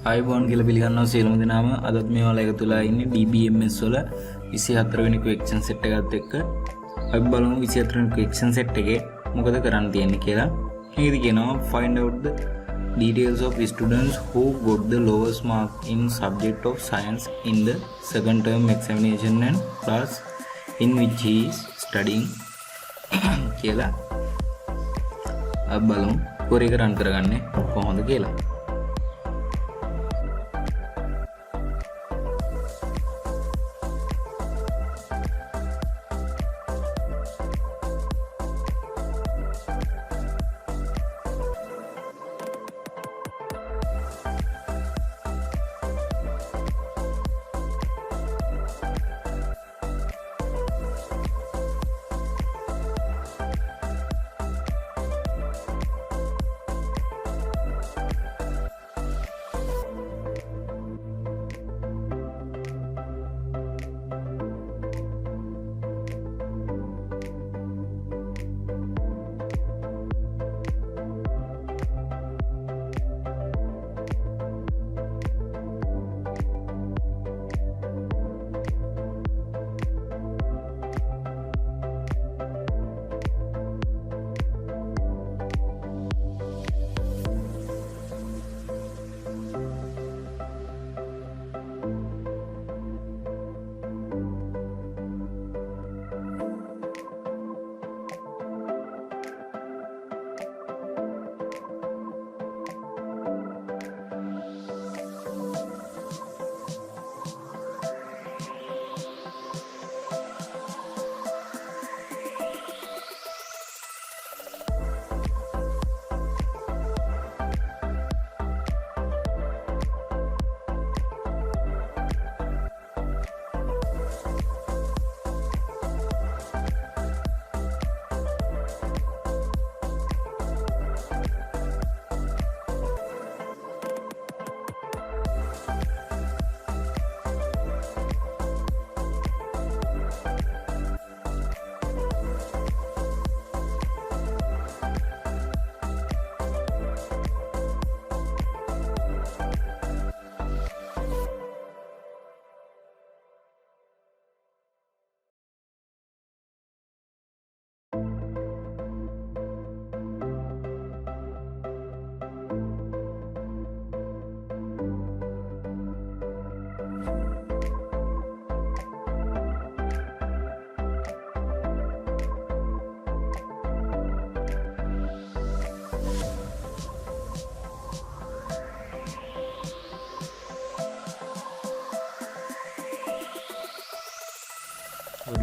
ආයිබෝන් කියලා පිළිගන්නවා සියලුම දෙනාම. අදත් මේ ඔයාලා එකතු වෙලා ඉන්නේ dbms වල 24 වෙනි ක්වෙස්චන් සෙට් එකත් එක්ක. අපි බලමු 24 වෙනි ක්වෙස්චන් සෙට් එකේ මොකද කරන්න තියෙන්නේ කියලා. මේකද කියනවා find out the details of students who got the lowest mark in subject of science in the second term examination and class in which he is studying කියලා. අපි බලමු කොරේ එක රන් කරගන්නේ කොහොමද කියලා.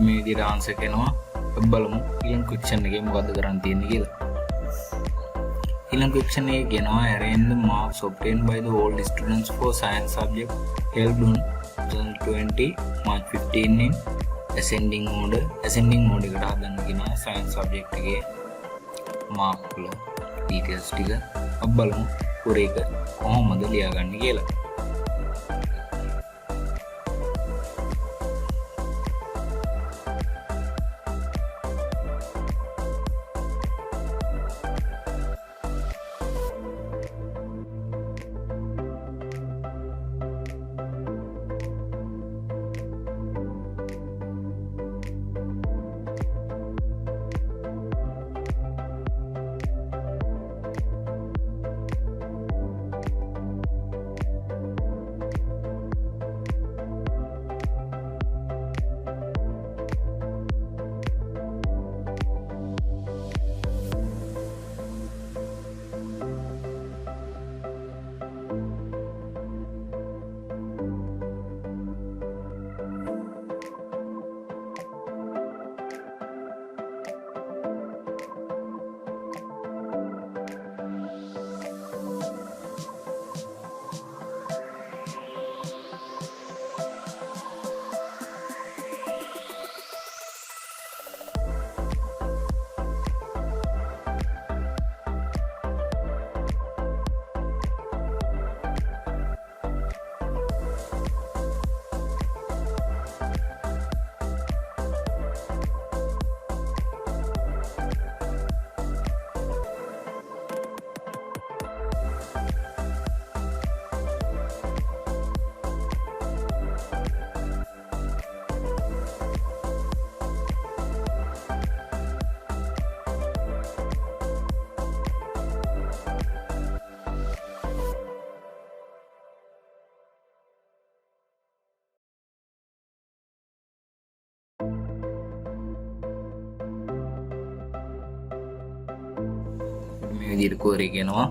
මේ විදිහට ආන්සර් කරනවා. අපි බලමු ඊළඟ ක්වෙස්චන් එකේ මොකද්ද කරන්න තියෙන්නේ කියලා. ඊළඟ ක්වෙස්චන් එකේ කියනවා arrange the marks obtained by the all students for science subject held on 2020 March 15 in ascending order. ascending order එකට හදන්න කියනවා science subject එකේ mark වල details ටික. අපි බලමු කොරේක කොහොමද ලියාගන්නේ කියලා. මේ විදිහට query කියනවා.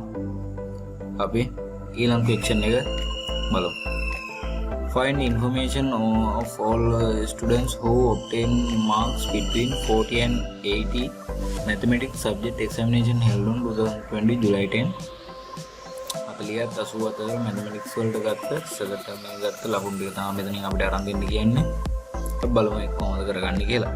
අපි ඊළඟ question එක බලමු. Find information of all students who obtain marks between 40 and 80 mathematics subject examination held on 2020 July 10. 40ත් 80 අතර mathematics වලට ගත්ත ලකුණු ටික තමයි මෙතනින් අපිට අරන් දෙන්න කියන්නේ. අපි බලමු ඒක කොහොමද කරගන්නේ කියලා.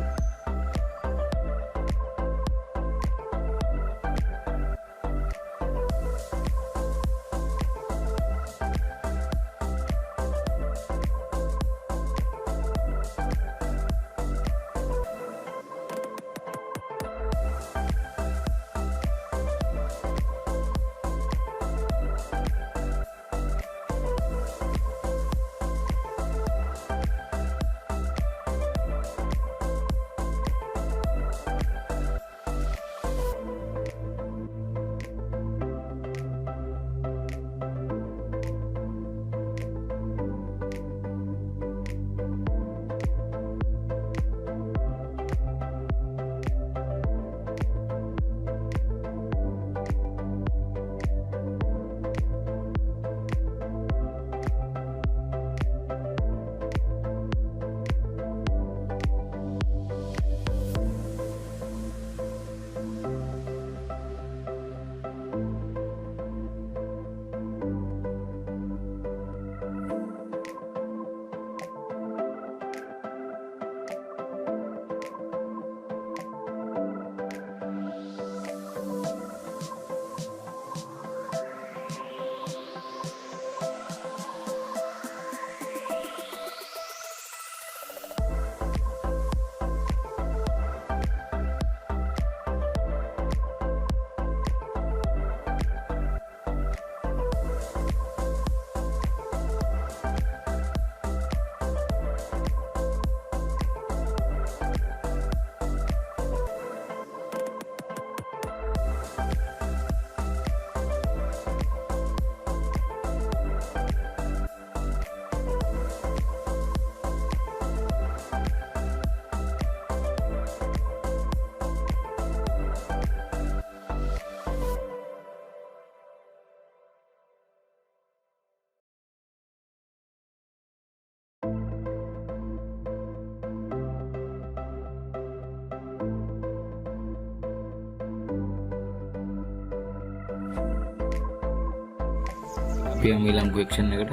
අපි යමු ඊළඟ question එකට.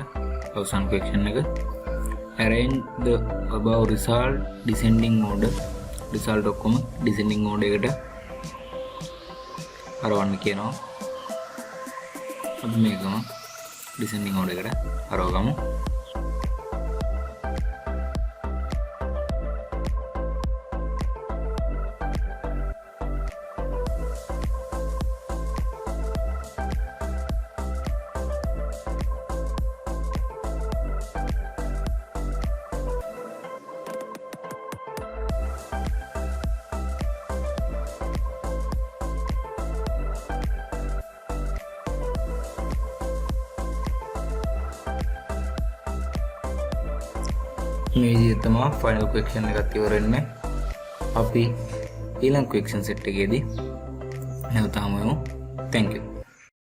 අවසාන question එක. Arrange the above result descending order. result ඔක්කොම descending order එකට හරවන්න කියනවා. අපි මේකම descending order එකට හරවගමු. මේ විදිහට තමයි ෆයිනල් ක්වෙස්චන් එකත් ඉවර වෙන්නේ. අපි ඊළඟ ක්වෙස්චන් සෙට් එකේදී නැවතම යමු. Thank you.